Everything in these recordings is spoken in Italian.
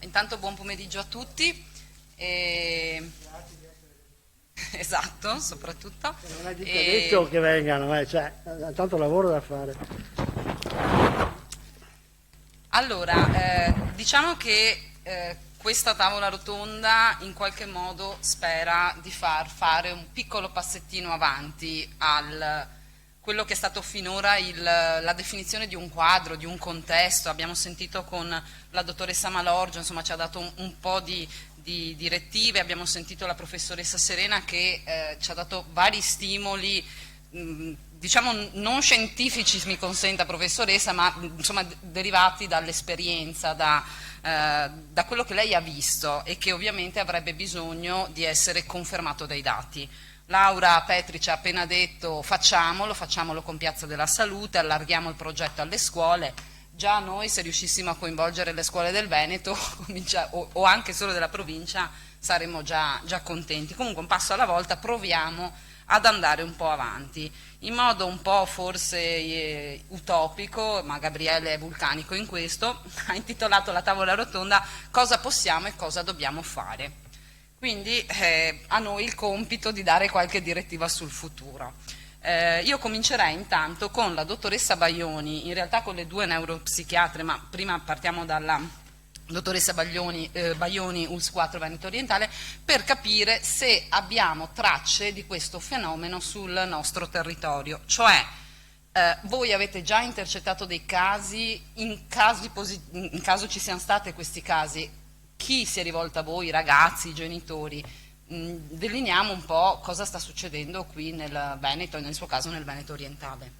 Intanto buon pomeriggio a tutti. Esatto, soprattutto. Non è mica detto che vengano, cioè, hanno tanto lavoro da fare. Allora, diciamo che questa tavola rotonda in qualche modo spera di far fare un piccolo passettino avanti al quello che è stato finora la definizione di un quadro, di un contesto. Abbiamo sentito con la dottoressa Malorgio, insomma ci ha dato un po' di direttive, abbiamo sentito la professoressa Serena che ci ha dato vari stimoli, diciamo non scientifici, mi consenta professoressa, ma insomma derivati dall'esperienza, da quello che lei ha visto e che ovviamente avrebbe bisogno di essere confermato dai dati. Laura Petri ci ha appena detto facciamolo con Piazza della Salute, allarghiamo il progetto alle scuole. Già noi, se riuscissimo a coinvolgere le scuole del Veneto o anche solo della provincia, saremmo già contenti. Comunque un passo alla volta proviamo ad andare un po' avanti, in modo un po' forse utopico, ma Gabriele è vulcanico in questo, ha intitolato la tavola rotonda "Cosa possiamo e cosa dobbiamo fare". Quindi a noi il compito di dare qualche direttiva sul futuro. Io comincerei intanto con la dottoressa Baioni, in realtà con le due neuropsichiatre, ma prima partiamo dalla dottoressa Baioni, ULS 4 Veneto Orientale, per capire se abbiamo tracce di questo fenomeno sul nostro territorio, cioè voi avete già intercettato dei casi, in caso ci siano stati questi casi, chi si è rivolto a voi, i ragazzi, i genitori? Delineiamo un po' cosa sta succedendo qui nel Veneto e nel suo caso nel Veneto orientale.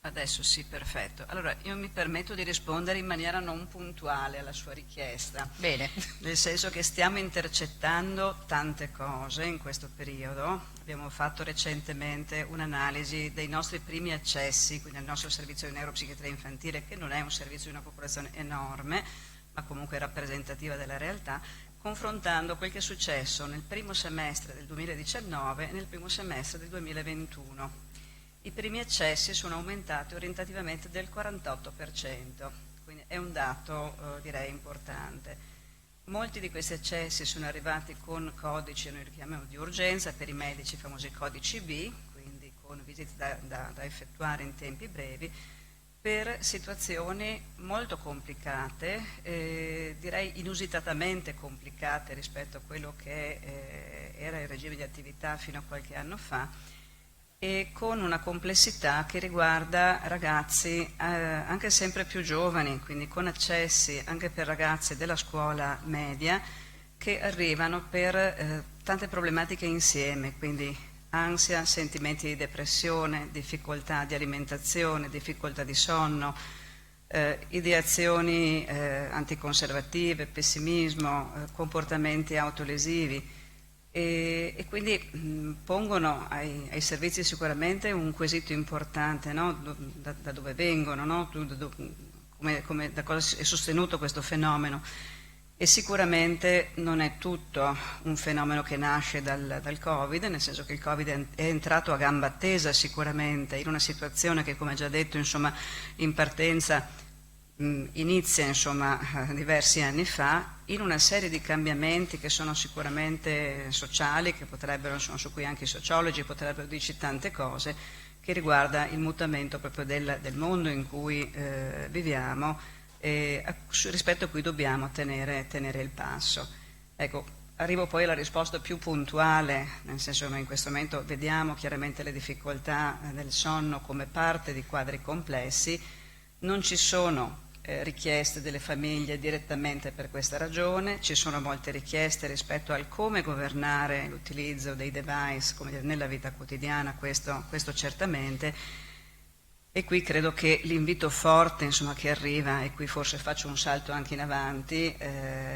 Adesso sì, perfetto. Allora, io mi permetto di rispondere in maniera non puntuale alla sua richiesta. Bene. Nel senso che stiamo intercettando tante cose in questo periodo. Abbiamo fatto recentemente un'analisi dei nostri primi accessi, quindi al nostro servizio di neuropsichiatria infantile, che non è un servizio di una popolazione enorme, ma comunque rappresentativa della realtà, confrontando quel che è successo nel primo semestre del 2019 e nel primo semestre del 2021. I primi accessi sono aumentati orientativamente del 48%, quindi è un dato direi importante. Molti di questi accessi sono arrivati con codici, noi li chiamiamo di urgenza, per i medici i famosi codici B, quindi con visite da effettuare in tempi brevi, per situazioni molto complicate, direi inusitatamente complicate rispetto a quello che era il regime di attività fino a qualche anno fa, e con una complessità che riguarda ragazzi anche sempre più giovani, quindi con accessi anche per ragazzi della scuola media che arrivano per tante problematiche insieme, quindi ansia, sentimenti di depressione, difficoltà di alimentazione, difficoltà di sonno, ideazioni anticonservative, pessimismo, comportamenti autolesivi. E quindi pongono ai servizi sicuramente un quesito importante, no? Da dove vengono, no? Da cosa è sostenuto questo fenomeno. E sicuramente non è tutto un fenomeno che nasce dal Covid, nel senso che il Covid è entrato a gamba tesa sicuramente in una situazione che, come già detto, insomma, in partenza inizia diversi anni fa, in una serie di cambiamenti che sono sicuramente sociali, che potrebbero, su cui anche i sociologi potrebbero dirci tante cose, che riguarda il mutamento proprio del mondo in cui viviamo, rispetto a cui dobbiamo tenere il passo. Ecco, arrivo poi alla risposta più puntuale, nel senso che noi in questo momento vediamo chiaramente le difficoltà del sonno come parte di quadri complessi. Non ci sono richieste delle famiglie direttamente per questa ragione, ci sono molte richieste rispetto al come governare l'utilizzo dei device nella vita quotidiana, questo certamente, e qui credo che l'invito forte che arriva, e qui forse faccio un salto anche in avanti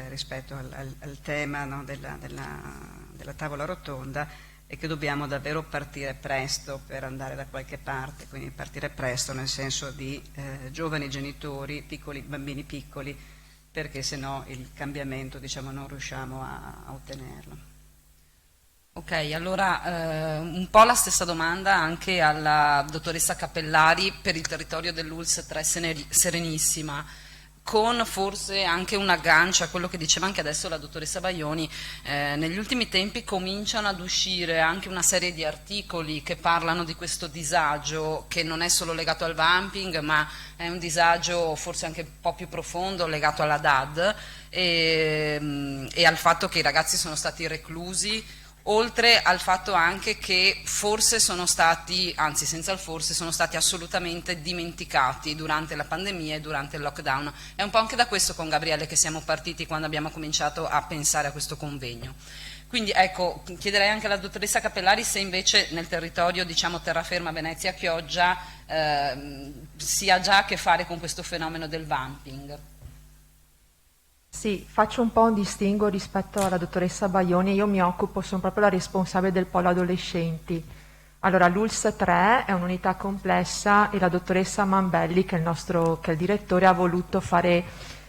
rispetto al tema, no, della tavola rotonda, e che dobbiamo davvero partire presto per andare da qualche parte, quindi partire presto nel senso di giovani genitori, bambini piccoli, perché se no il cambiamento non riusciamo a ottenerlo. Ok, allora un po' la stessa domanda anche alla dottoressa Cappellari per il territorio dell'ULSS 3 Serenissima, con forse anche un aggancio a quello che diceva anche adesso la dottoressa Baioni. Negli ultimi tempi cominciano ad uscire anche una serie di articoli che parlano di questo disagio che non è solo legato al vamping, ma è un disagio forse anche un po' più profondo legato alla DAD e al fatto che i ragazzi sono stati reclusi, oltre al fatto anche che forse sono stati, anzi senza il forse, sono stati assolutamente dimenticati durante la pandemia e durante il lockdown. È un po' anche da questo con Gabriele che siamo partiti quando abbiamo cominciato a pensare a questo convegno. Quindi ecco, chiederei anche alla dottoressa Cappellari se invece nel territorio, diciamo, terraferma Venezia-Chioggia si ha già a che fare con questo fenomeno del vamping. Sì, faccio un po' un distinguo rispetto alla dottoressa Baioni. Io mi occupo, sono proprio la responsabile del polo adolescenti. Allora, l'ULSS 3 è un'unità complessa e la dottoressa Mambelli, che è il direttore, ha voluto fare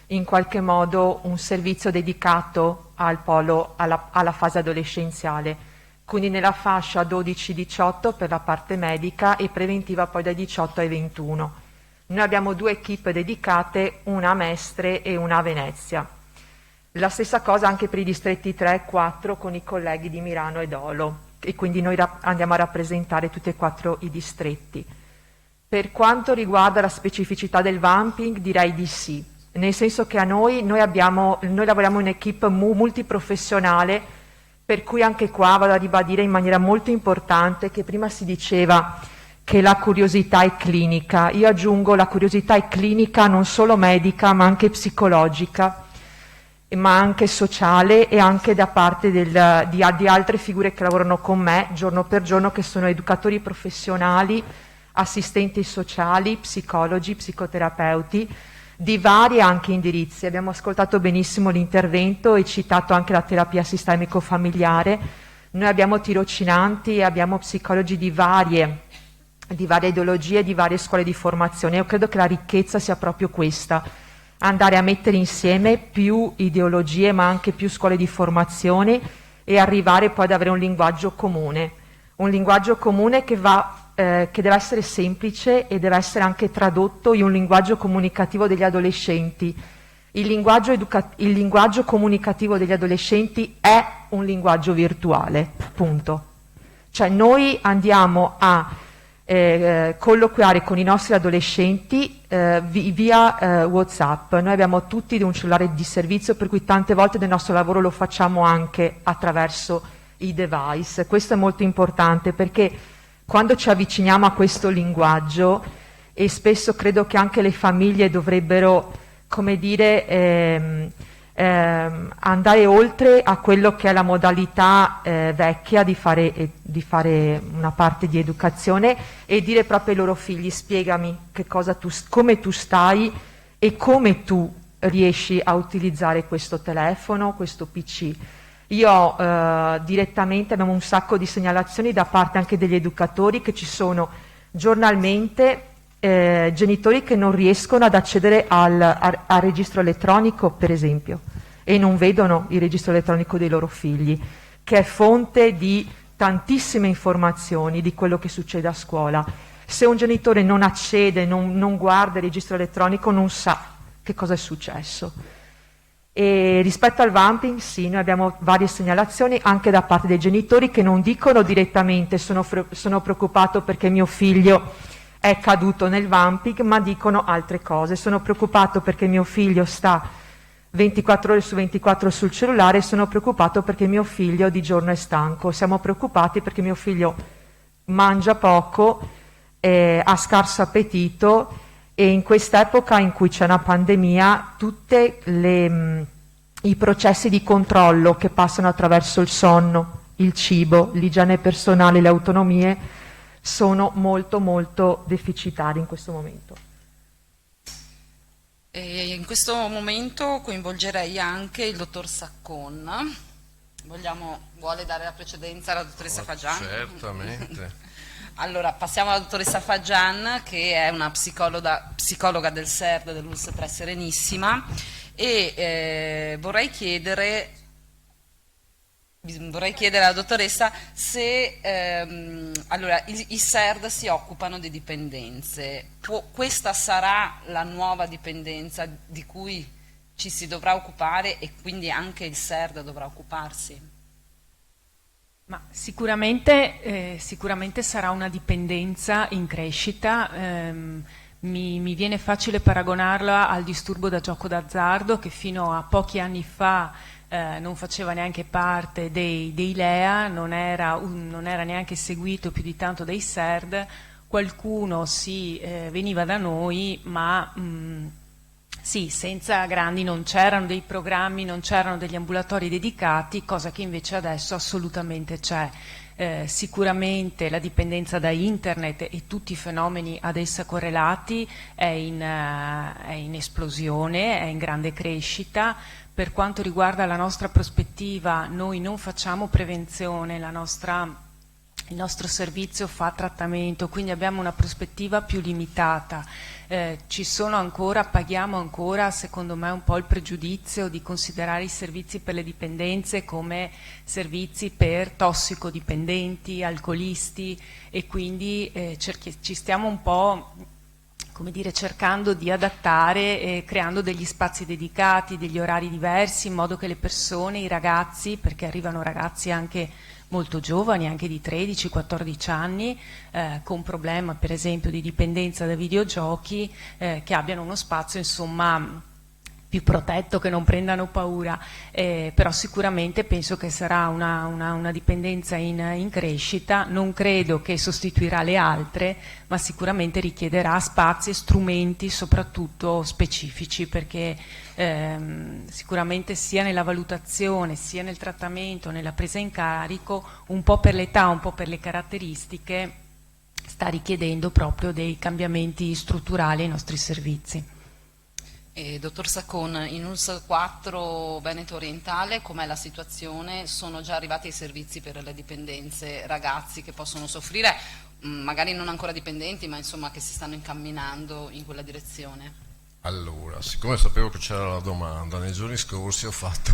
in qualche modo un servizio dedicato al polo, alla fase adolescenziale, quindi nella fascia 12-18 per la parte medica e preventiva poi dai 18 ai 21. Noi abbiamo 2 equip dedicate, una a Mestre e una a Venezia. La stessa cosa anche per i distretti 3 e 4 con i colleghi di Milano e Dolo, e quindi noi andiamo a rappresentare tutti e 4 i distretti. Per quanto riguarda la specificità del vamping, direi di sì, nel senso che noi lavoriamo in un'equipe multiprofessionale, per cui anche qua vado a ribadire in maniera molto importante che prima si diceva che la curiosità è clinica. Io aggiungo la curiosità è clinica non solo medica ma anche psicologica, ma anche sociale e anche da parte di altre figure che lavorano con me giorno per giorno, che sono educatori professionali, assistenti sociali, psicologi, psicoterapeuti di vari anche indirizzi. Abbiamo ascoltato benissimo l'intervento e citato anche la terapia sistemico-familiare. Noi abbiamo tirocinanti e abbiamo psicologi di varie ideologie, di varie scuole di formazione. Io credo che la ricchezza sia proprio questa, andare a mettere insieme più ideologie ma anche più scuole di formazione e arrivare poi ad avere un linguaggio comune che deve essere semplice e deve essere anche tradotto in un linguaggio comunicativo degli adolescenti. Il linguaggio comunicativo degli adolescenti è un linguaggio virtuale, punto. Cioè noi andiamo a colloquiare con i nostri adolescenti via WhatsApp. Noi abbiamo tutti un cellulare di servizio, per cui tante volte del nostro lavoro lo facciamo anche attraverso i device. Questo è molto importante perché quando ci avviciniamo a questo linguaggio, e spesso credo che anche le famiglie dovrebbero, come dire, andare oltre a quello che è la modalità vecchia di fare una parte di educazione e dire proprio ai loro figli: spiegami come tu stai e come tu riesci a utilizzare questo telefono, questo PC. Io direttamente abbiamo un sacco di segnalazioni da parte anche degli educatori, che ci sono giornalmente genitori che non riescono ad accedere al registro elettronico, per esempio, e non vedono il registro elettronico dei loro figli, che è fonte di tantissime informazioni di quello che succede a scuola. Se un genitore non accede, non guarda il registro elettronico, non sa che cosa è successo. E rispetto al vamping, sì, noi abbiamo varie segnalazioni anche da parte dei genitori che non dicono direttamente sono preoccupato perché mio figlio è caduto nel vamping, ma dicono altre cose. Sono preoccupato perché mio figlio sta 24 ore su 24 sul cellulare, sono preoccupato perché mio figlio di giorno è stanco, siamo preoccupati perché mio figlio mangia poco, ha scarso appetito, e in quest'epoca in cui c'è una pandemia tutti i processi di controllo che passano attraverso il sonno, il cibo, l'igiene personale, le autonomie sono molto molto deficitari in questo momento. E in questo momento coinvolgerei anche il dottor Saccon. Vuole dare la precedenza alla dottoressa Fagian? Certamente. Allora, passiamo alla dottoressa Fagian, che è una psicologa del SERD dell'ULSS 3 Serenissima, e vorrei chiedere vorrei chiedere alla dottoressa se allora, i SERD si occupano di dipendenze. Questa sarà la nuova dipendenza di cui ci si dovrà occupare e quindi anche il SERD dovrà occuparsi? Ma sicuramente sarà una dipendenza in crescita. Mi viene facile paragonarla al disturbo da gioco d'azzardo, che fino a pochi anni fa non faceva neanche parte dei LEA, non era neanche seguito più di tanto dai SERD. Qualcuno veniva da noi, ma sì, senza grandi, non c'erano dei programmi, non c'erano degli ambulatori dedicati, cosa che invece adesso assolutamente c'è. Sicuramente la dipendenza da internet e tutti i fenomeni ad essa correlati è in esplosione, è in grande crescita. Per quanto riguarda la nostra prospettiva, noi non facciamo prevenzione, il nostro servizio fa trattamento, quindi abbiamo una prospettiva più limitata. Paghiamo ancora, secondo me, un po' il pregiudizio di considerare i servizi per le dipendenze come servizi per tossicodipendenti, alcolisti, e quindi ci stiamo un po', come dire, cercando di adattare, creando degli spazi dedicati, degli orari diversi, in modo che le persone, i ragazzi, perché arrivano ragazzi anche molto giovani, anche di 13-14 anni, con problema per esempio di dipendenza da videogiochi, che abbiano uno spazio insomma più protetto, che non prendano paura, però sicuramente penso che sarà una dipendenza in crescita. Non credo che sostituirà le altre, ma sicuramente richiederà spazi e strumenti soprattutto specifici, perché sicuramente sia nella valutazione, sia nel trattamento, nella presa in carico, un po' per l'età, un po' per le caratteristiche, sta richiedendo proprio dei cambiamenti strutturali ai nostri servizi. Dottor Saccon, in ULSS 4 Veneto Orientale com'è la situazione? Sono già arrivati i servizi per le dipendenze, ragazzi che possono soffrire, magari non ancora dipendenti, ma insomma che si stanno incamminando in quella direzione? Allora, siccome sapevo che c'era la domanda, nei giorni scorsi ho fatto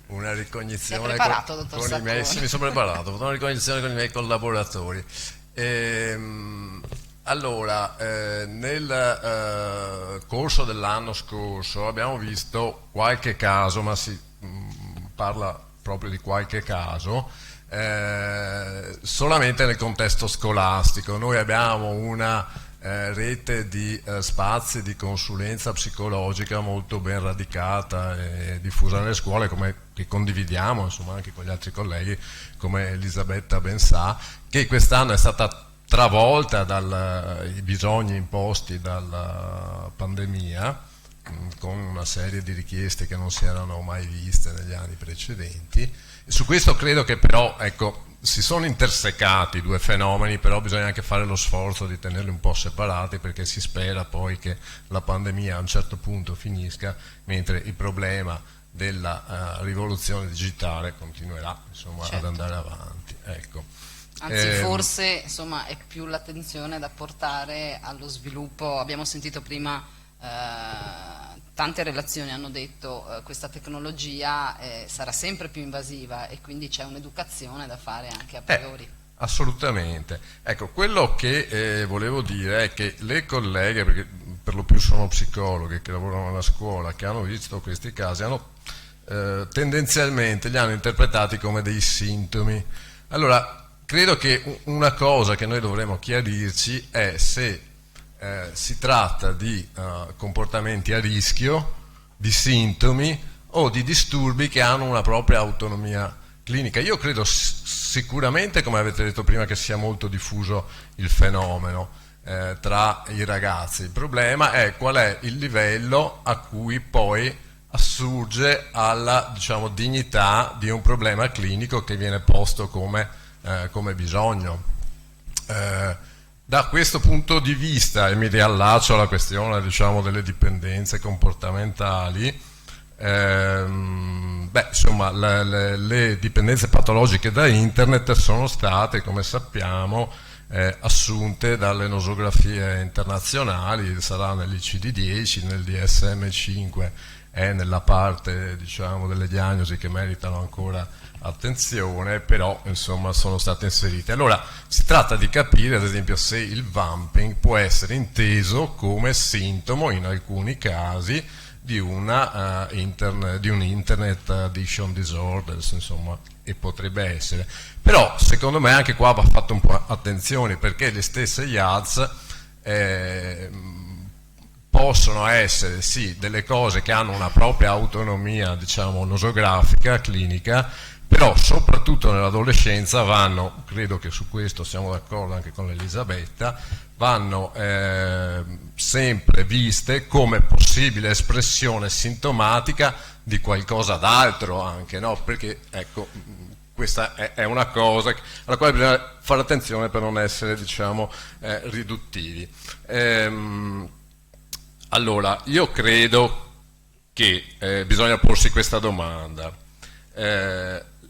una ricognizione dottor con i miei, sì, mi sono preparato, ho fatto una ricognizione con i miei collaboratori. Allora, nel corso dell'anno scorso abbiamo visto qualche caso, ma si parla proprio di qualche caso, solamente nel contesto scolastico. Noi abbiamo una rete di spazi di consulenza psicologica molto ben radicata e diffusa nelle scuole, che condividiamo insomma anche con gli altri colleghi, come Elisabetta ben sa, che quest'anno è stata travolta dai bisogni imposti dalla pandemia, con una serie di richieste che non si erano mai viste negli anni precedenti. Su questo credo che però, ecco, si sono intersecati due fenomeni, però bisogna anche fare lo sforzo di tenerli un po' separati, perché si spera poi che la pandemia a un certo punto finisca, mentre il problema della rivoluzione digitale continuerà insomma, certo, ad andare avanti. Ecco. Anzi, forse insomma, è più l'attenzione da portare allo sviluppo. Abbiamo sentito prima tante relazioni hanno detto questa tecnologia sarà sempre più invasiva e quindi c'è un'educazione da fare anche a priori. Assolutamente. Ecco, quello che volevo dire è che le colleghe, perché per lo più sono psicologhe che lavorano alla scuola, che hanno visto questi casi, tendenzialmente li hanno interpretati come dei sintomi. Allora, credo che una cosa che noi dovremmo chiarirci è se si tratta di comportamenti a rischio, di sintomi o di disturbi che hanno una propria autonomia clinica. Io credo sicuramente, come avete detto prima, che sia molto diffuso il fenomeno tra i ragazzi. Il problema è qual è il livello a cui poi assurge alla, diciamo, dignità di un problema clinico che viene posto come bisogno. Da questo punto di vista, e mi riallaccio alla questione, diciamo, delle dipendenze comportamentali, insomma, le dipendenze patologiche da internet sono state, come sappiamo, assunte dalle nosografie internazionali, sarà nell'ICD-10, nel DSM-5 è nella parte, diciamo, delle diagnosi che meritano ancora attenzione, però insomma sono state inserite. Allora si tratta di capire ad esempio se il vamping può essere inteso come sintomo in alcuni casi di un internet addiction disorder, insomma, e potrebbe essere. Però secondo me anche qua va fatto un po' attenzione, perché le stesse IADS possono essere sì delle cose che hanno una propria autonomia, diciamo, nosografica, clinica, però soprattutto nell'adolescenza vanno, credo che su questo siamo d'accordo anche con Elisabetta, vanno sempre viste come possibile espressione sintomatica di qualcosa d'altro anche, no? Perché ecco, questa è una cosa alla quale bisogna fare attenzione per non essere, diciamo, riduttivi. Allora, io credo che bisogna porsi questa domanda.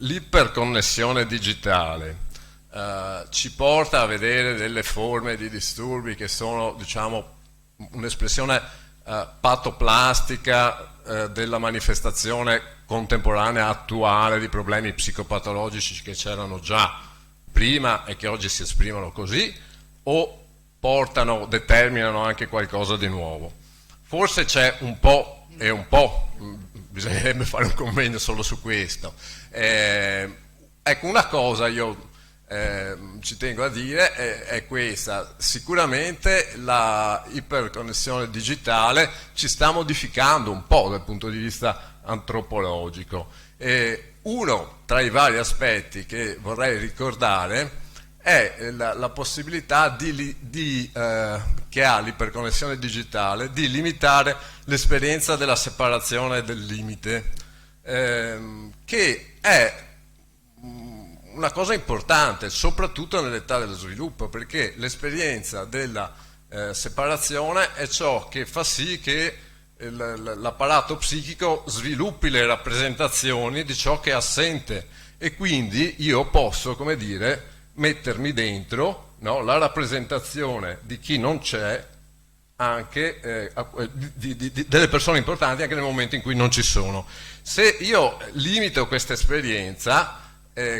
L'iperconnessione digitale ci porta a vedere delle forme di disturbi che sono, diciamo, un'espressione patoplastica della manifestazione contemporanea attuale di problemi psicopatologici che c'erano già prima e che oggi si esprimono così, o determinano anche qualcosa di nuovo. Forse c'è un po' e un po', bisognerebbe fare un convegno solo su questo. Ecco, una cosa io ci tengo a dire è questa: sicuramente la iperconnessione digitale ci sta modificando un po' dal punto di vista antropologico. Uno tra i vari aspetti che vorrei ricordare è la possibilità che ha l'iperconnessione digitale di limitare l'esperienza della separazione del limite, che è una cosa importante soprattutto nell'età dello sviluppo, perché l'esperienza della separazione è ciò che fa sì che l'apparato psichico sviluppi le rappresentazioni di ciò che è assente, e quindi io posso, come dire, mettermi dentro, no, la rappresentazione di chi non c'è, anche delle persone importanti anche nel momento in cui non ci sono. Se io limito questa esperienza,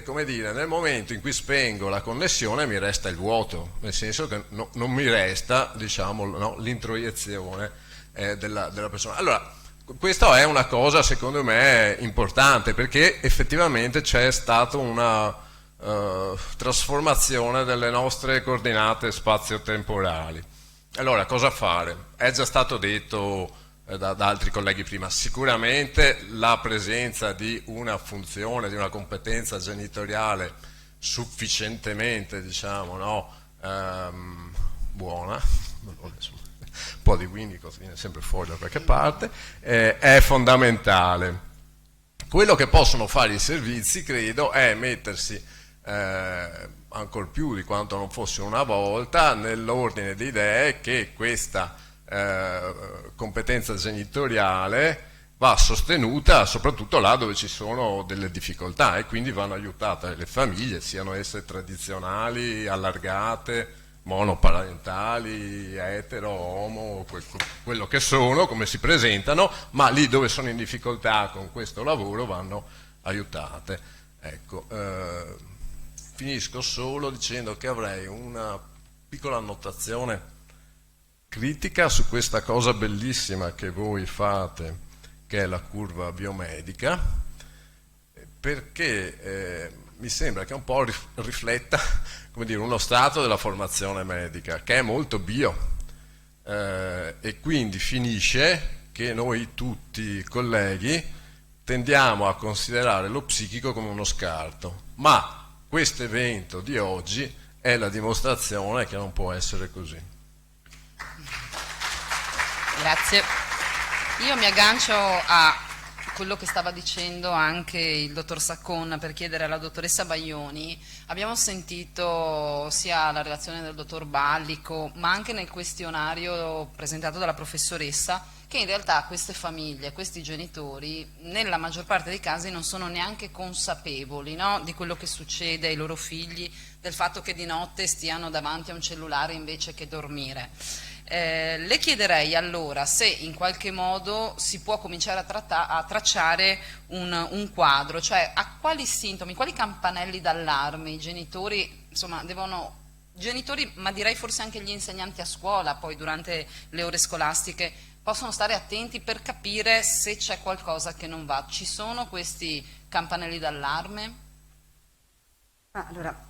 come dire, nel momento in cui spengo la connessione mi resta il vuoto, nel senso che non mi resta, diciamo, no, l'introiezione della persona. Allora, questa è una cosa secondo me importante, perché effettivamente c'è stata una trasformazione delle nostre coordinate spazio-temporali. Allora, cosa fare? È già stato detto da altri colleghi prima. Sicuramente la presenza di una funzione, di una competenza genitoriale sufficientemente, diciamo, no, buona, un po' di Winnicott viene sempre fuori da qualche parte, è fondamentale. Quello che possono fare i servizi, credo, è mettersi ancor più di quanto non fosse una volta nell'ordine di idee che questa competenza genitoriale va sostenuta soprattutto là dove ci sono delle difficoltà, e quindi vanno aiutate le famiglie, siano esse tradizionali, allargate, monoparentali, etero, homo, quello che sono, come si presentano, ma lì dove sono in difficoltà con questo lavoro vanno aiutate. Ecco, finisco solo dicendo che avrei una piccola annotazione critica su questa cosa bellissima che voi fate, che è la curva biomedica, perché mi sembra che un po' rifletta, come dire, uno stato della formazione medica che è molto bio, e quindi finisce che noi tutti colleghi tendiamo a considerare lo psichico come uno scarto, ma questo evento di oggi è la dimostrazione che non può essere così. Grazie. Io mi aggancio a quello che stava dicendo anche il dottor Saccon per chiedere alla dottoressa Baglioni. Abbiamo sentito sia la relazione del dottor Ballico, ma anche nel questionario presentato dalla professoressa, che in realtà queste famiglie, questi genitori, nella maggior parte dei casi non sono neanche consapevoli, no, di quello che succede ai loro figli, del fatto che di notte stiano davanti a un cellulare invece che dormire. Le chiederei allora se in qualche modo si può cominciare a tracciare un quadro, cioè a quali sintomi, quali campanelli d'allarme i genitori, insomma, genitori, ma direi forse anche gli insegnanti a scuola, poi durante le ore scolastiche, possono stare attenti per capire se c'è qualcosa che non va. Ci sono questi campanelli d'allarme? Allora,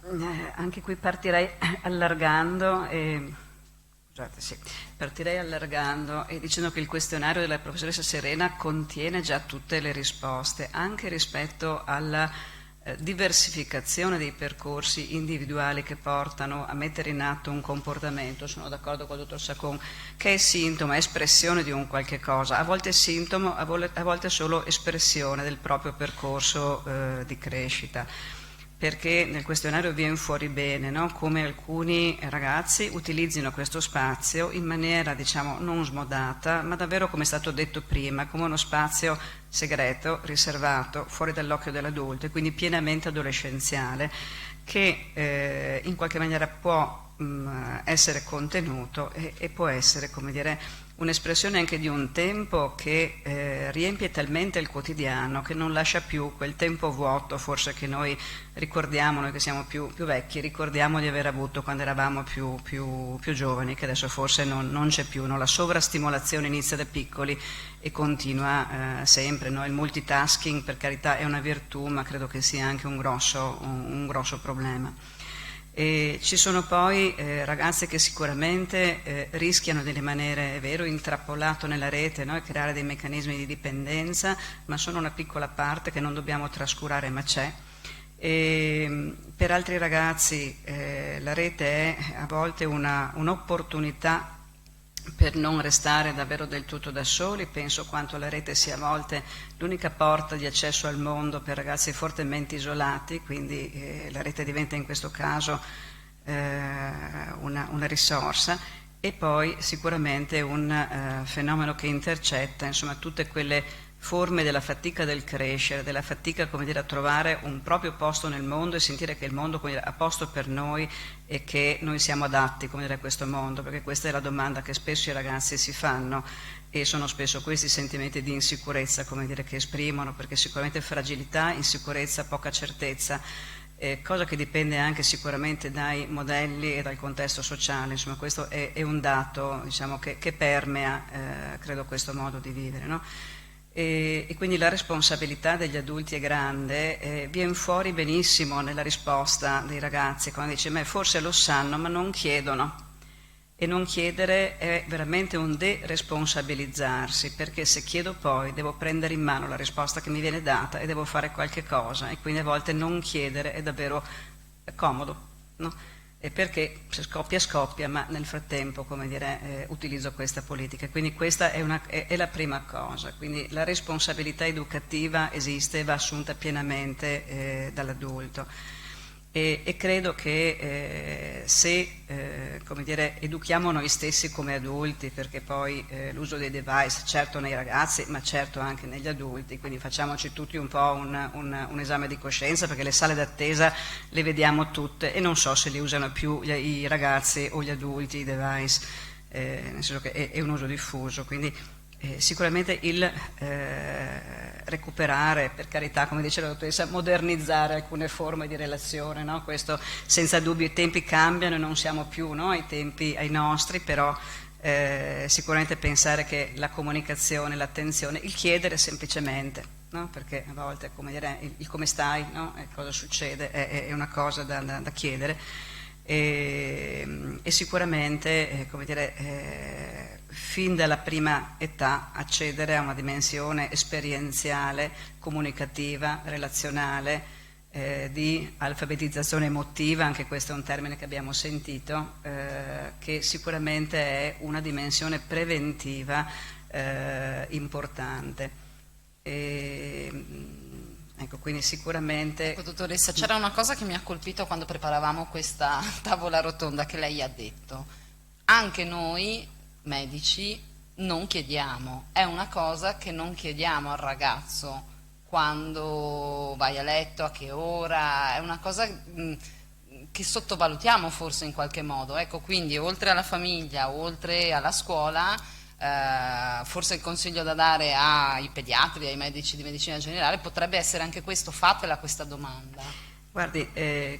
anche qui partirei allargando e dicendo che il questionario della professoressa Serena contiene già tutte le risposte, anche rispetto alla diversificazione dei percorsi individuali che portano a mettere in atto un comportamento. Sono d'accordo con il dottor Sacon, che è sintomo, è espressione di un qualche cosa, a volte è sintomo, a volte è solo espressione del proprio percorso di crescita. Perché nel questionario viene fuori bene, no? Come alcuni ragazzi utilizzino questo spazio in maniera, diciamo, non smodata, ma davvero, come è stato detto prima, come uno spazio segreto, riservato, fuori dall'occhio dell'adulto e quindi pienamente adolescenziale, che in qualche maniera può essere contenuto e può essere, come dire, un'espressione anche di un tempo che riempie talmente il quotidiano che non lascia più quel tempo vuoto, forse, che noi ricordiamo, noi che siamo più vecchi, ricordiamo di aver avuto quando eravamo più giovani, che adesso forse non c'è più, no? La sovrastimolazione inizia da piccoli e continua sempre, no? Il multitasking, per carità, è una virtù, ma credo che sia anche un grosso problema. E ci sono poi ragazze che sicuramente rischiano di rimanere, è vero, intrappolato nella rete, no? E creare dei meccanismi di dipendenza, ma sono una piccola parte che non dobbiamo trascurare, ma c'è. E per altri ragazzi la rete è a volte un'opportunità per non restare davvero del tutto da soli. Penso quanto la rete sia a volte l'unica porta di accesso al mondo per ragazzi fortemente isolati, quindi la rete diventa in questo caso una risorsa, e poi sicuramente un fenomeno che intercetta, insomma, tutte quelle forme della fatica del crescere, della fatica, come dire, a trovare un proprio posto nel mondo e sentire che il mondo, come dire, ha posto per noi e che noi siamo adatti, come dire, a questo mondo, perché questa è la domanda che spesso i ragazzi si fanno e sono spesso questi sentimenti di insicurezza, come dire, che esprimono, perché sicuramente fragilità, insicurezza, poca certezza, cosa che dipende anche sicuramente dai modelli e dal contesto sociale. Insomma, questo è un dato, diciamo, che permea, credo, questo modo di vivere, no? E quindi la responsabilità degli adulti è grande, viene fuori benissimo nella risposta dei ragazzi, quando dice: ma forse lo sanno ma non chiedono. E non chiedere è veramente un deresponsabilizzarsi, perché se chiedo poi devo prendere in mano la risposta che mi viene data e devo fare qualche cosa, e quindi a volte non chiedere è davvero comodo, no? E perché se scoppia, ma nel frattempo, come dire, utilizzo questa politica. Quindi questa è la prima cosa. Quindi la responsabilità educativa esiste e va assunta pienamente dall'adulto. E credo che se come dire, educhiamo noi stessi come adulti, perché poi l'uso dei device, certo nei ragazzi, ma certo anche negli adulti, quindi facciamoci tutti un po' un esame di coscienza, perché le sale d'attesa le vediamo tutte e non so se li usano più i ragazzi o gli adulti i device, nel senso che è un uso diffuso, quindi sicuramente il recuperare, per carità, come dice la dottoressa, modernizzare alcune forme di relazione, no? Questo senza dubbio, i tempi cambiano e non siamo più, no, ai nostri, però sicuramente pensare che la comunicazione, l'attenzione, il chiedere semplicemente, no? Perché a volte, come dire, il come stai, no? E cosa succede è una cosa da chiedere, e sicuramente come dire, fin dalla prima età accedere a una dimensione esperienziale, comunicativa, relazionale, di alfabetizzazione emotiva, anche questo è un termine che abbiamo sentito, che sicuramente è una dimensione preventiva importante. Ecco, quindi sicuramente... Ecco, dottoressa, c'era una cosa che mi ha colpito quando preparavamo questa tavola rotonda, che lei ha detto: anche noi medici non chiediamo, è una cosa che non chiediamo al ragazzo quando vai a letto, a che ora, è una cosa che sottovalutiamo forse in qualche modo. Ecco, quindi oltre alla famiglia, oltre alla scuola, forse il consiglio da dare ai pediatri, ai medici di medicina generale potrebbe essere anche questo: fatela questa domanda. Guardi,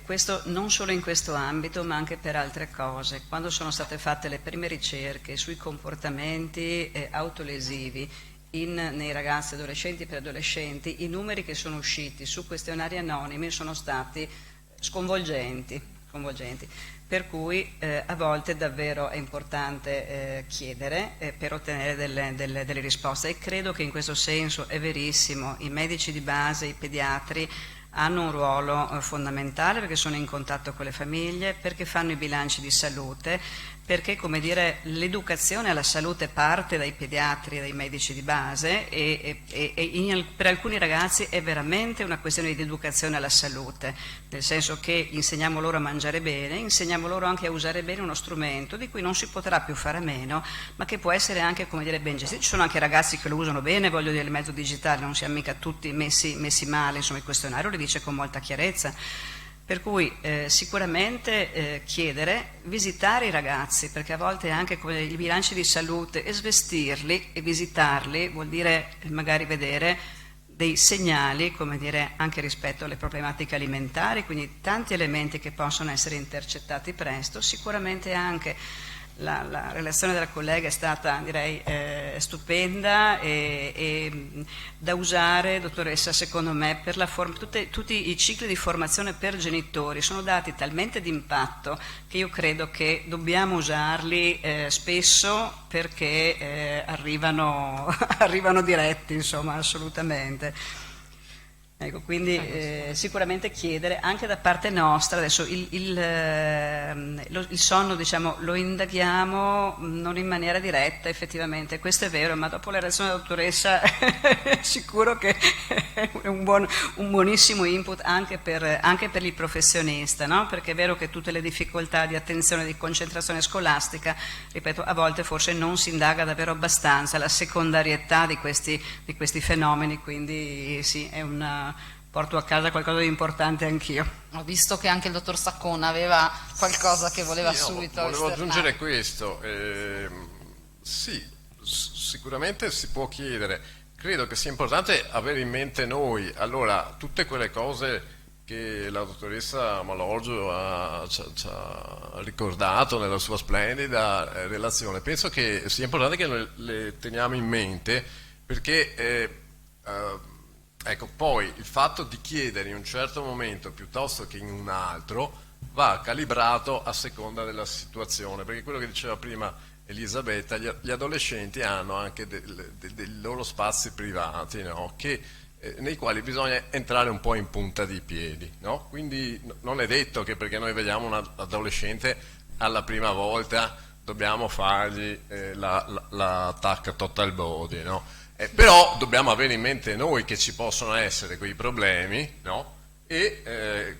questo non solo in questo ambito ma anche per altre cose. Quando sono state fatte le prime ricerche sui comportamenti autolesivi nei ragazzi, adolescenti e preadolescenti, i numeri che sono usciti su questionari anonimi sono stati sconvolgenti. Per cui a volte davvero è importante chiedere per ottenere delle risposte, e credo che in questo senso è verissimo, i medici di base, i pediatri hanno un ruolo fondamentale, perché sono in contatto con le famiglie, perché fanno i bilanci di salute, perché, come dire, l'educazione alla salute parte dai pediatri e dai medici di base e per alcuni ragazzi è veramente una questione di educazione alla salute, nel senso che insegniamo loro a mangiare bene, insegniamo loro anche a usare bene uno strumento di cui non si potrà più fare a meno, ma che può essere anche, come dire, ben gestito. Ci sono anche ragazzi che lo usano bene, voglio dire, il mezzo digitale, non siamo mica tutti messi male, insomma il questionario le dice con molta chiarezza. Per cui sicuramente chiedere, visitare i ragazzi, perché a volte anche con i bilanci di salute, e svestirli e visitarli vuol dire magari vedere dei segnali, come dire, anche rispetto alle problematiche alimentari, quindi tanti elementi che possono essere intercettati presto. Sicuramente anche la relazione della collega è stata, direi, stupenda e da usare, dottoressa, secondo me, per tutti i cicli di formazione per genitori sono dati talmente d'impatto che io credo che dobbiamo usarli spesso, perché arrivano diretti, insomma, assolutamente. Ecco, quindi sicuramente chiedere anche da parte nostra. Adesso il sonno, diciamo, lo indaghiamo non in maniera diretta, effettivamente, questo è vero, ma dopo la relazione della dottoressa è sicuro che è un buonissimo input anche per il professionista, no? Perché è vero che tutte le difficoltà di attenzione, di concentrazione scolastica, ripeto, a volte forse non si indaga davvero abbastanza la secondarietà di questi fenomeni, quindi sì, porto a casa qualcosa di importante anch'io. Ho visto che anche il dottor Saccona aveva qualcosa che voleva subito volevo esternare. aggiungere questo. Sì, sicuramente si può chiedere. Credo che sia importante avere in mente noi, allora, tutte quelle cose che la dottoressa Malorgio ci ha ricordato nella sua splendida relazione. Penso che sia importante che noi le teniamo in mente, perché ecco, poi il fatto di chiedere in un certo momento piuttosto che in un altro va calibrato a seconda della situazione, perché quello che diceva prima Elisabetta, gli adolescenti hanno anche dei loro spazi privati, no? Nei quali bisogna entrare un po' in punta di piedi, no? Quindi non è detto che perché noi vediamo un adolescente alla prima volta dobbiamo fargli la tacca total body, no? Però dobbiamo avere in mente noi che ci possono essere quei problemi, no? E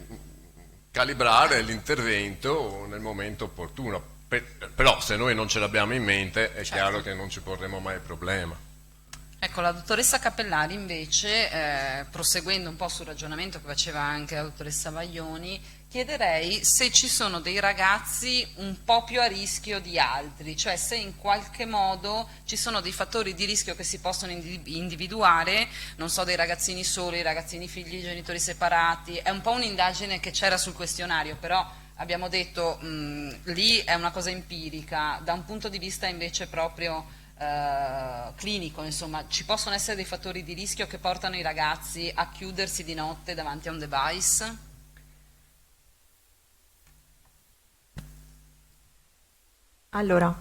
calibrare l'intervento nel momento opportuno. Però se noi non ce l'abbiamo in mente è chiaro che non ci porremo mai il problema. Ecco, la dottoressa Cappellari invece, proseguendo un po' sul ragionamento che faceva anche la dottoressa Baglioni, chiederei se ci sono dei ragazzi un po' più a rischio di altri, cioè se in qualche modo ci sono dei fattori di rischio che si possono individuare, non so, dei ragazzini soli, ragazzini figli, genitori separati. È un po' un'indagine che c'era sul questionario, però abbiamo detto lì è una cosa empirica, da un punto di vista invece proprio clinico, insomma, ci possono essere dei fattori di rischio che portano i ragazzi a chiudersi di notte davanti a un device? Allora,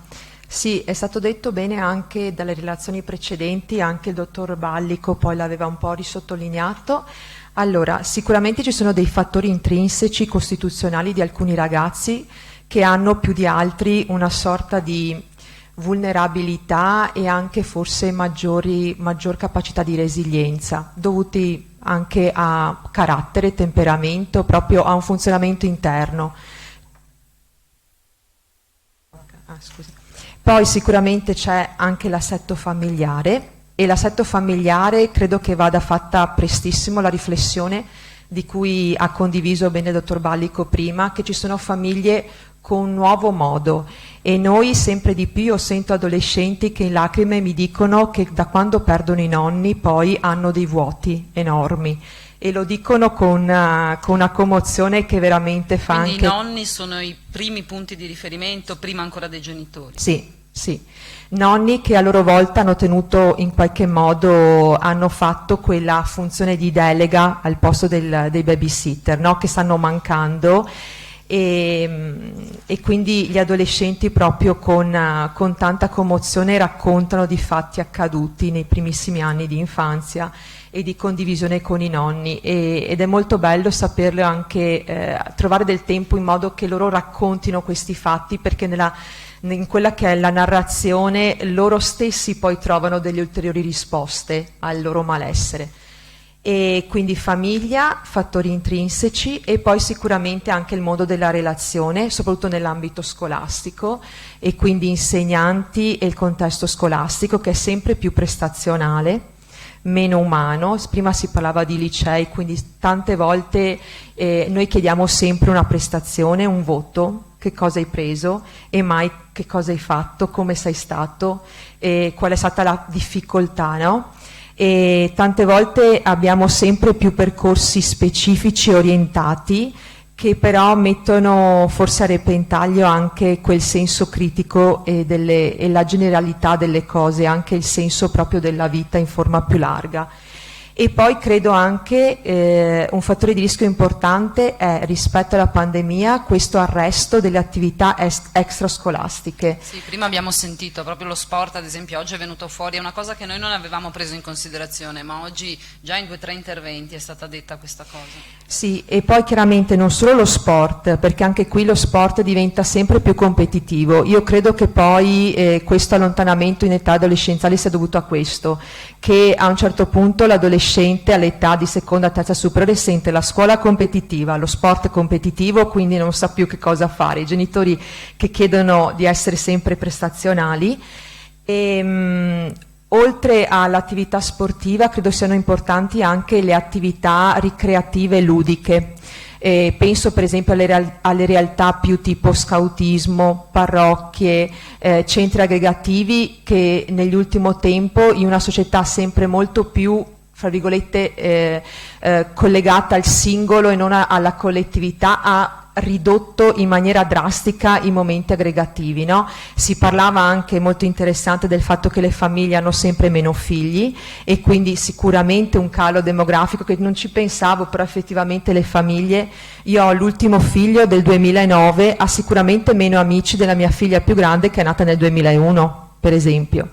sì, è stato detto bene anche dalle relazioni precedenti, anche il dottor Ballico poi l'aveva un po' risottolineato. Allora, sicuramente ci sono dei fattori intrinseci, costituzionali di alcuni ragazzi che hanno più di altri una sorta di vulnerabilità e anche forse maggior capacità di resilienza, dovuti anche a carattere, temperamento, proprio a un funzionamento interno. Poi sicuramente c'è anche l'assetto familiare, e l'assetto familiare credo che vada fatta prestissimo la riflessione di cui ha condiviso bene il dottor Ballico prima, che ci sono famiglie con un nuovo modo, e noi sempre di più io sento adolescenti che in lacrime mi dicono che da quando perdono i nonni poi hanno dei vuoti enormi, e lo dicono con una commozione che veramente fa. Quindi anche... i nonni sono i primi punti di riferimento, prima ancora dei genitori. Sì, sì. Nonni che a loro volta hanno tenuto, in qualche modo, hanno fatto quella funzione di delega al posto dei babysitter, no? Che stanno mancando, e quindi gli adolescenti proprio con tanta commozione raccontano di fatti accaduti nei primissimi anni di infanzia e di condivisione con i nonni, ed è molto bello saperlo anche, trovare del tempo in modo che loro raccontino questi fatti, perché in quella che è la narrazione loro stessi poi trovano delle ulteriori risposte al loro malessere. E quindi famiglia, fattori intrinseci, e poi sicuramente anche il mondo della relazione, soprattutto nell'ambito scolastico, e quindi insegnanti e il contesto scolastico, che è sempre più prestazionale, meno umano. Prima si parlava di licei, quindi tante volte noi chiediamo sempre una prestazione, un voto, che cosa hai preso, e mai che cosa hai fatto, come sei stato, e qual è stata la difficoltà, no? E tante volte abbiamo sempre più percorsi specifici orientati, che però mettono forse a repentaglio anche quel senso critico e la generalità delle cose, anche il senso proprio della vita in forma più larga. E poi credo anche un fattore di rischio importante è, rispetto alla pandemia, questo arresto delle attività extrascolastiche. Sì, prima abbiamo sentito proprio lo sport, ad esempio, oggi è venuto fuori, è una cosa che noi non avevamo preso in considerazione, ma oggi già in 2 o 3 interventi è stata detta questa cosa. Sì, e poi chiaramente non solo lo sport, perché anche qui lo sport diventa sempre più competitivo. Io credo che poi questo allontanamento in età adolescenziale sia dovuto a questo, che a un certo punto l'adolescente all'età di seconda, terza superiore sente la scuola competitiva, lo sport competitivo, quindi non sa più che cosa fare. I genitori che chiedono di essere sempre prestazionali. Oltre all'attività sportiva credo siano importanti anche le attività ricreative e ludiche. Penso per esempio alle realtà più tipo scautismo, parrocchie, centri aggregativi, che nell'ultimo tempo, in una società sempre molto più, fra virgolette, collegata al singolo e non alla collettività, ha ridotto in maniera drastica i momenti aggregativi, no? Si parlava anche, molto interessante, del fatto che le famiglie hanno sempre meno figli, e quindi sicuramente un calo demografico, che non ci pensavo, però effettivamente le famiglie, io ho l'ultimo figlio del 2009, ha sicuramente meno amici della mia figlia più grande che è nata nel 2001, per esempio.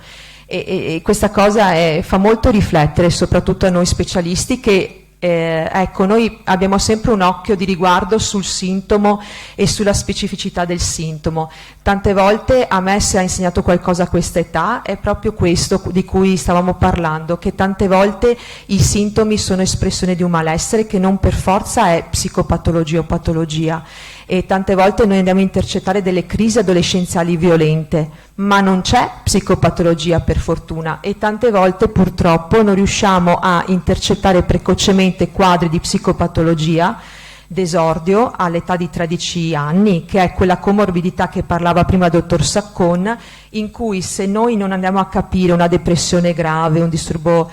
E questa cosa fa molto riflettere, soprattutto a noi specialisti, che ecco, noi abbiamo sempre un occhio di riguardo sul sintomo e sulla specificità del sintomo. Tante volte a me si è insegnato qualcosa a questa età, è proprio questo di cui stavamo parlando, che tante volte i sintomi sono espressione di un malessere che non per forza è psicopatologia o patologia, e tante volte noi andiamo a intercettare delle crisi adolescenziali violente, ma non c'è psicopatologia, per fortuna, e tante volte purtroppo non riusciamo a intercettare precocemente quadri di psicopatologia d'esordio all'età di 13 anni, che è quella comorbidità che parlava prima il dottor Saccon, in cui se noi non andiamo a capire una depressione grave, un disturbo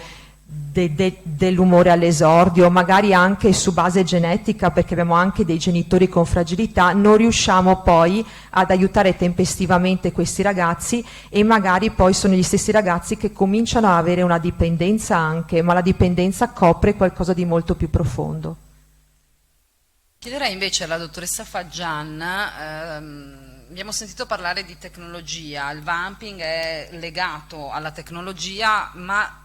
dell'umore all'esordio, magari anche su base genetica, perché abbiamo anche dei genitori con fragilità, non riusciamo poi ad aiutare tempestivamente questi ragazzi, e magari poi sono gli stessi ragazzi che cominciano a avere una dipendenza anche, ma la dipendenza copre qualcosa di molto più profondo. Chiederei invece alla dottoressa Faggian, abbiamo sentito parlare di tecnologia, il vamping è legato alla tecnologia, ma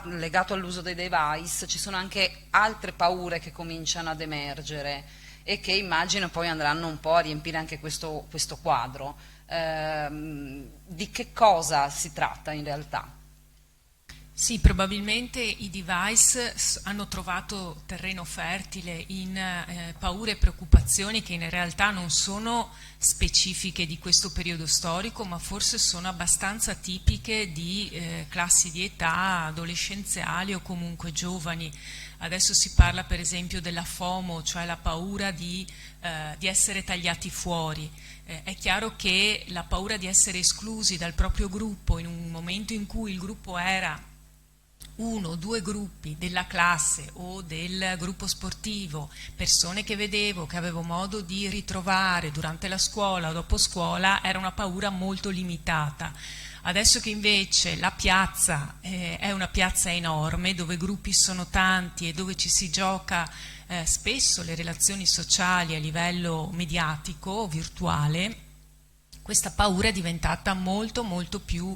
legato all'uso dei device ci sono anche altre paure che cominciano ad emergere e che immagino poi andranno un po' a riempire anche questo quadro. Di che cosa si tratta in realtà? Sì, probabilmente i device hanno trovato terreno fertile in paure e preoccupazioni che in realtà non sono specifiche di questo periodo storico, ma forse sono abbastanza tipiche di classi di età adolescenziali o comunque giovani. Adesso si parla per esempio della FOMO, cioè la paura di essere tagliati fuori. È chiaro che la paura di essere esclusi dal proprio gruppo in un momento in cui il gruppo era uno o due gruppi della classe o del gruppo sportivo, persone che vedevo, che avevo modo di ritrovare durante la scuola o dopo scuola, era una paura molto limitata. Adesso che invece la piazza è una piazza enorme, dove i gruppi sono tanti e dove ci si gioca spesso le relazioni sociali a livello mediatico o virtuale, questa paura è diventata molto più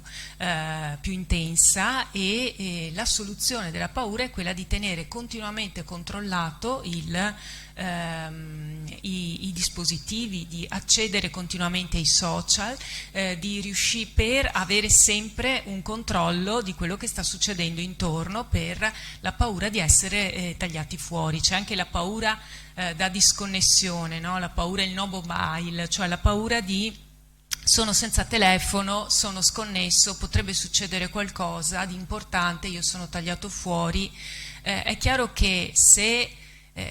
intensa e la soluzione della paura è quella di tenere continuamente controllato i dispositivi, di accedere continuamente ai social, di riuscire per avere sempre un controllo di quello che sta succedendo intorno, per la paura di essere tagliati fuori. C'è anche la paura da disconnessione, no? La paura il no mobile, cioè la paura di sono senza telefono, sono sconnesso, potrebbe succedere qualcosa di importante, io sono tagliato fuori. È chiaro che se,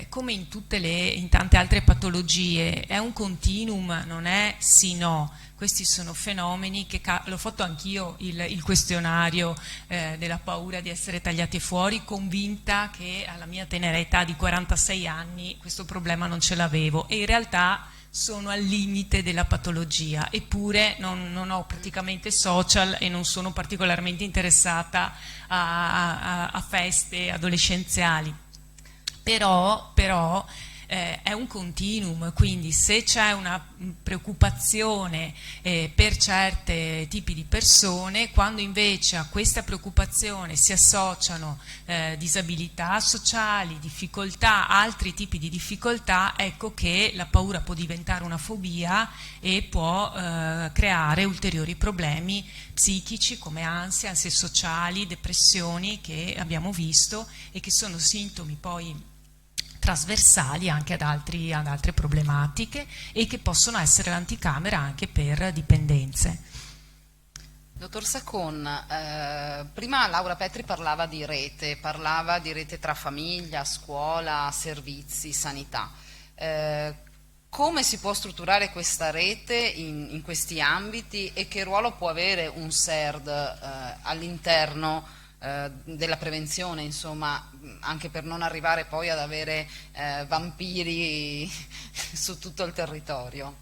come in tante altre patologie, è un continuum, non è sì-no. Questi sono fenomeni che, l'ho fatto anch'io il questionario della paura di essere tagliati fuori, convinta che alla mia tenera età di 46 anni questo problema non ce l'avevo, e in realtà sono al limite della patologia, eppure non ho praticamente social e non sono particolarmente interessata a feste adolescenziali, però è un continuum, quindi se c'è una preoccupazione per certi tipi di persone, quando invece a questa preoccupazione si associano disabilità sociali, difficoltà, altri tipi di difficoltà, ecco che la paura può diventare una fobia e può creare ulteriori problemi psichici come ansie sociali, depressioni, che abbiamo visto e che sono sintomi poi trasversali anche ad altre problematiche e che possono essere l'anticamera anche per dipendenze. Dottor Saccon, prima Laura Petri parlava di rete tra famiglia, scuola, servizi, sanità. Come si può strutturare questa rete in questi ambiti e che ruolo può avere un SERD all'interno della prevenzione, insomma, anche per non arrivare poi ad avere vampiri su tutto il territorio?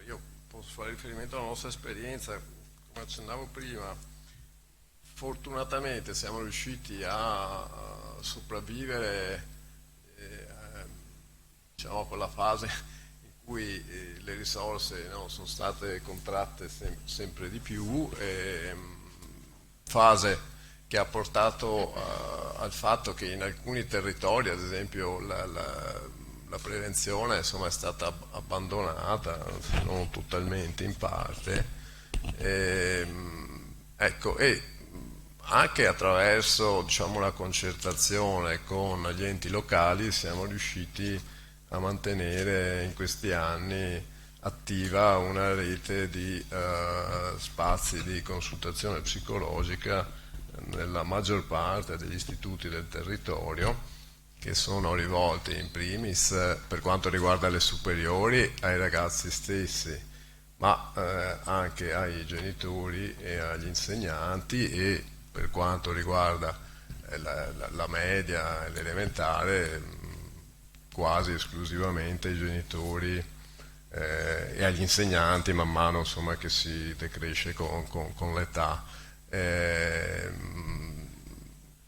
Io posso fare riferimento alla nostra esperienza, come accennavo prima. Fortunatamente siamo riusciti a sopravvivere diciamo a quella fase cui le risorse sono state contratte sempre di più, fase che ha portato al fatto che in alcuni territori, ad esempio, la prevenzione è stata abbandonata, non totalmente, in parte, ecco, e anche attraverso, diciamo, la concertazione con gli enti locali siamo riusciti a mantenere in questi anni attiva una rete di spazi di consultazione psicologica nella maggior parte degli istituti del territorio, che sono rivolti in primis, per quanto riguarda le superiori, ai ragazzi stessi, ma anche ai genitori e agli insegnanti, e per quanto riguarda la media e l'elementare, quasi esclusivamente ai genitori e agli insegnanti, man mano, insomma, che si decresce con l'età,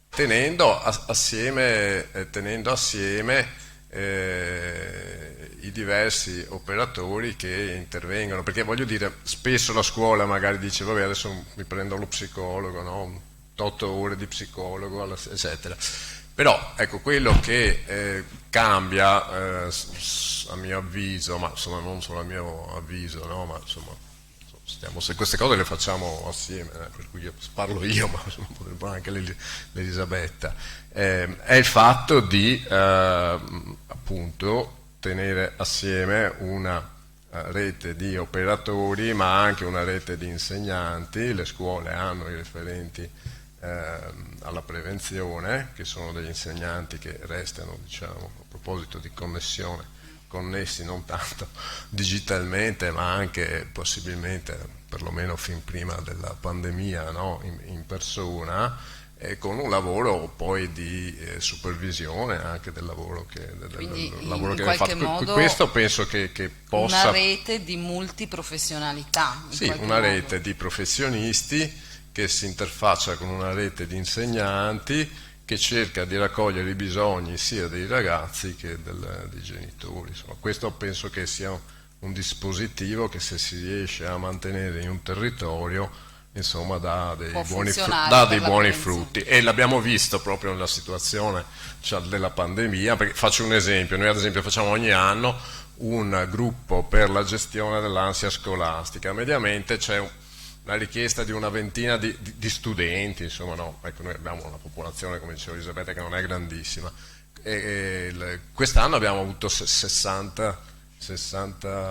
tenendo assieme i diversi operatori che intervengono, perché voglio dire, spesso la scuola magari dice vabbè, adesso mi prendo lo psicologo, no? 8 ore di psicologo, eccetera. Però ecco, quello che cambia, a mio avviso, ma insomma non solo a mio avviso, no? Ma insomma se queste cose le facciamo assieme, per cui parlo io, ma insomma, potrebbe anche l'Elisabetta, è il fatto di appunto tenere assieme una rete di operatori ma anche una rete di insegnanti. Le scuole hanno i referenti alla prevenzione, che sono degli insegnanti che restano, diciamo, a proposito di connessione, connessi non tanto digitalmente ma anche possibilmente, perlomeno fin prima della pandemia, no? in persona, con un lavoro poi di supervisione anche del lavoro Quindi lavoro in che qualche viene fatto. modo Questo penso che possa... Una rete di multiprofessionalità. Sì, una rete di professionisti che si interfaccia con una rete di insegnanti che cerca di raccogliere i bisogni sia dei ragazzi che dei genitori. Insomma, questo penso che sia un dispositivo che, se si riesce a mantenere in un territorio, insomma, dà dei buoni frutti, e l'abbiamo visto proprio nella situazione, cioè, della pandemia. Perché faccio un esempio: noi ad esempio facciamo ogni anno un gruppo per la gestione dell'ansia scolastica. Mediamente c'è una richiesta di una ventina di studenti, insomma, no? Ecco, noi abbiamo una popolazione, come diceva Elisabetta, che non è grandissima, quest'anno abbiamo avuto 60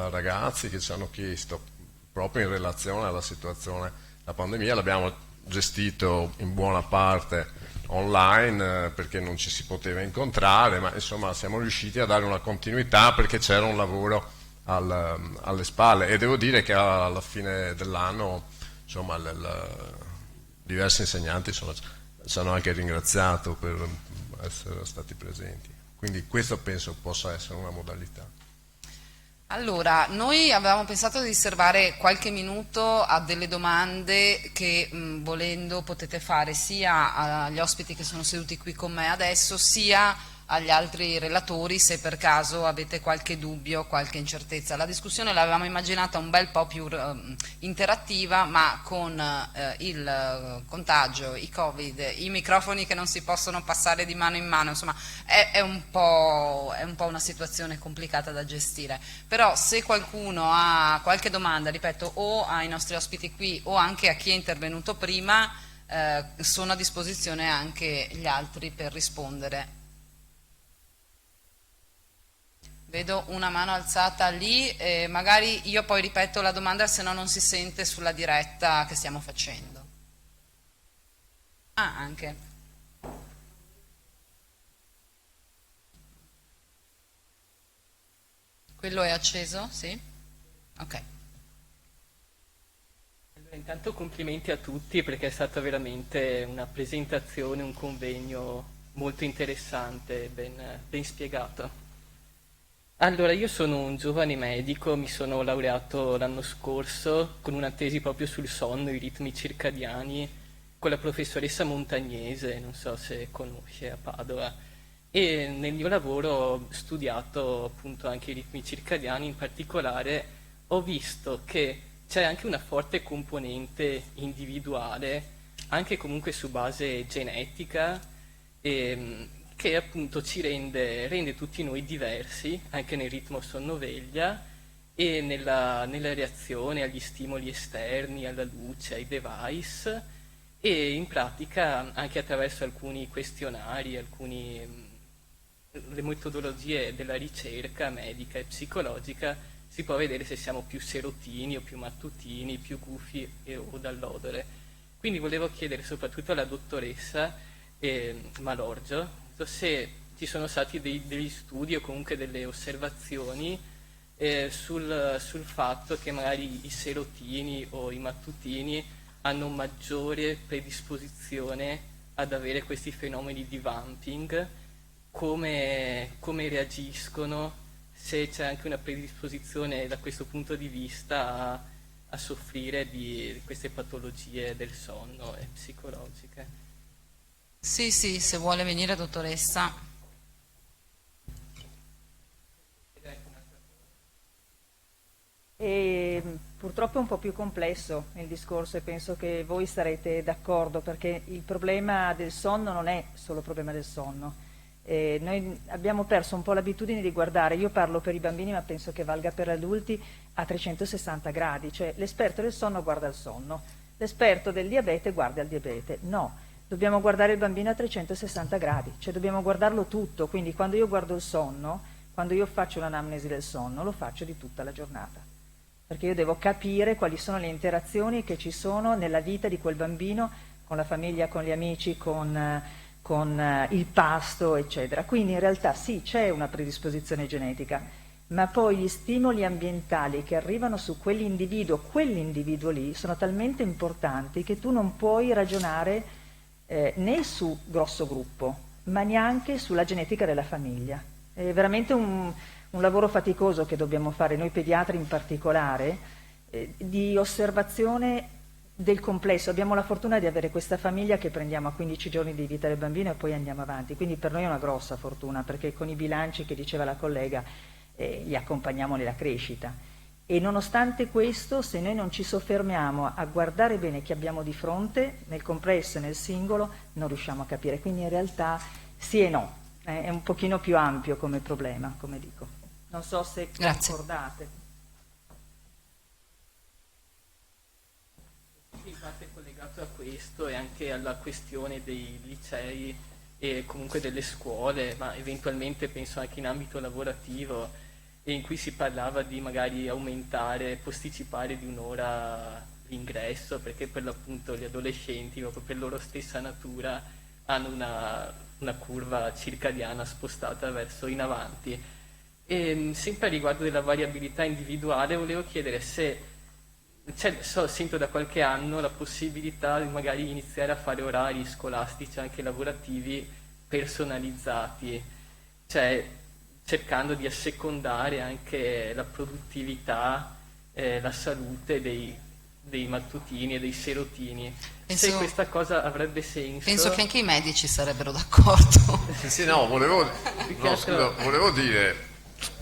ragazzi che ci hanno chiesto, proprio in relazione alla situazione della pandemia. L'abbiamo gestito in buona parte online, perché non ci si poteva incontrare, ma insomma siamo riusciti a dare una continuità perché c'era un lavoro alle spalle, e devo dire che alla fine dell'anno, insomma, diversi insegnanti ci hanno anche ringraziato per essere stati presenti. Quindi questo penso possa essere una modalità. Allora, noi avevamo pensato di riservare qualche minuto a delle domande che, volendo, potete fare sia agli ospiti che sono seduti qui con me adesso, sia agli altri relatori, se per caso avete qualche dubbio, qualche incertezza. La discussione l'avevamo immaginata un bel po' più interattiva, ma con il contagio, i Covid, i microfoni che non si possono passare di mano in mano, insomma è un po' una situazione complicata da gestire. Però se qualcuno ha qualche domanda, ripeto, o ai nostri ospiti qui o anche a chi è intervenuto prima, sono a disposizione anche gli altri per rispondere. Vedo una mano alzata lì, magari io poi ripeto la domanda, se no non si sente sulla diretta che stiamo facendo. Ah, anche. Quello è acceso? Sì? Ok. Allora, intanto complimenti a tutti, perché è stata veramente una presentazione, un convegno molto interessante, ben spiegato. Allora, io sono un giovane medico, mi sono laureato l'anno scorso con una tesi proprio sul sonno, i ritmi circadiani, con la professoressa Montagnese, non so se conosce, a Padova, e nel mio lavoro ho studiato appunto anche i ritmi circadiani. In particolare ho visto che c'è anche una forte componente individuale, anche comunque su base genetica, che appunto ci rende tutti noi diversi, anche nel ritmo sonno-veglia e nella reazione agli stimoli esterni, alla luce, ai device, e in pratica anche attraverso alcuni questionari, le metodologie della ricerca medica e psicologica si può vedere se siamo più serotini o più mattutini, più gufi o dall'odore. Quindi volevo chiedere soprattutto alla dottoressa Malorgio se ci sono stati degli studi o comunque delle osservazioni sul fatto che magari i serotini o i mattutini hanno maggiore predisposizione ad avere questi fenomeni di vamping, come reagiscono, se c'è anche una predisposizione da questo punto di vista a soffrire di queste patologie del sonno e psicologiche. Sì, se vuole venire, dottoressa. Purtroppo è un po' più complesso il discorso, e penso che voi sarete d'accordo, perché il problema del sonno non è solo il problema del sonno. Noi abbiamo perso un po' l'abitudine di guardare, io parlo per i bambini ma penso che valga per adulti, a 360 gradi, cioè l'esperto del sonno guarda il sonno, l'esperto del diabete guarda il diabete. No, dobbiamo guardare il bambino a 360 gradi, cioè dobbiamo guardarlo tutto, quindi quando io guardo il sonno, quando io faccio l'anamnesi del sonno, lo faccio di tutta la giornata, perché io devo capire quali sono le interazioni che ci sono nella vita di quel bambino, con la famiglia, con gli amici, con il pasto, eccetera. Quindi in realtà sì, c'è una predisposizione genetica, ma poi gli stimoli ambientali che arrivano su quell'individuo lì, sono talmente importanti che tu non puoi ragionare né su grosso gruppo, ma neanche sulla genetica della famiglia. È veramente un lavoro faticoso che dobbiamo fare, noi pediatri in particolare, di osservazione del complesso. Abbiamo la fortuna di avere questa famiglia che prendiamo a 15 giorni di vita del bambino e poi andiamo avanti, quindi per noi è una grossa fortuna, perché con i bilanci che diceva la collega li accompagniamo nella crescita, e nonostante questo, se noi non ci soffermiamo a guardare bene chi abbiamo di fronte nel complesso e nel singolo, non riusciamo a capire. Quindi in realtà sì e no, è un pochino più ampio come problema, come dico. Non so se concordate. In parte collegato a questo e anche alla questione dei licei e comunque delle scuole, ma eventualmente penso anche in ambito lavorativo, in cui si parlava di magari aumentare, posticipare di un'ora l'ingresso, perché per l'appunto gli adolescenti, proprio per loro stessa natura, hanno una curva circadiana spostata verso in avanti. E sempre a riguardo della variabilità individuale volevo chiedere se sento da qualche anno la possibilità di magari iniziare a fare orari scolastici, anche lavorativi, personalizzati, cioè cercando di assecondare anche la produttività, la salute dei mattutini e dei serotini. Se questa cosa avrebbe senso. Penso che anche i medici sarebbero d'accordo. Sì, no, volevo dire,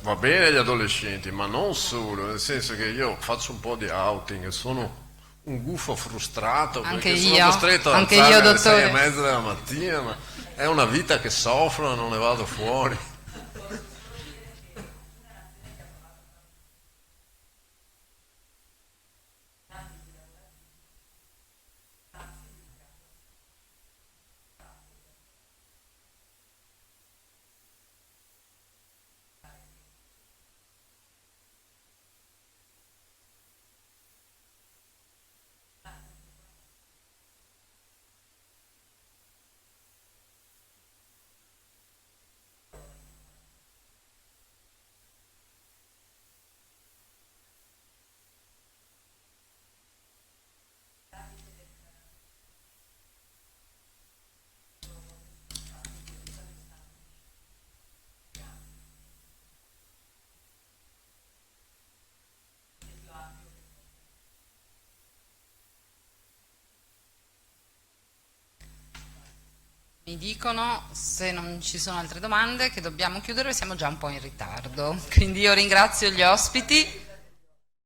va bene gli adolescenti, ma non solo, nel senso che io faccio un po' di outing e sono un gufo frustrato perché sono costretto ad alzarmi alle 6:30 della mattina, ma è una vita che soffro e non ne vado fuori. Mi dicono, se non ci sono altre domande, che dobbiamo chiudere, siamo già un po' in ritardo. Quindi io ringrazio gli ospiti.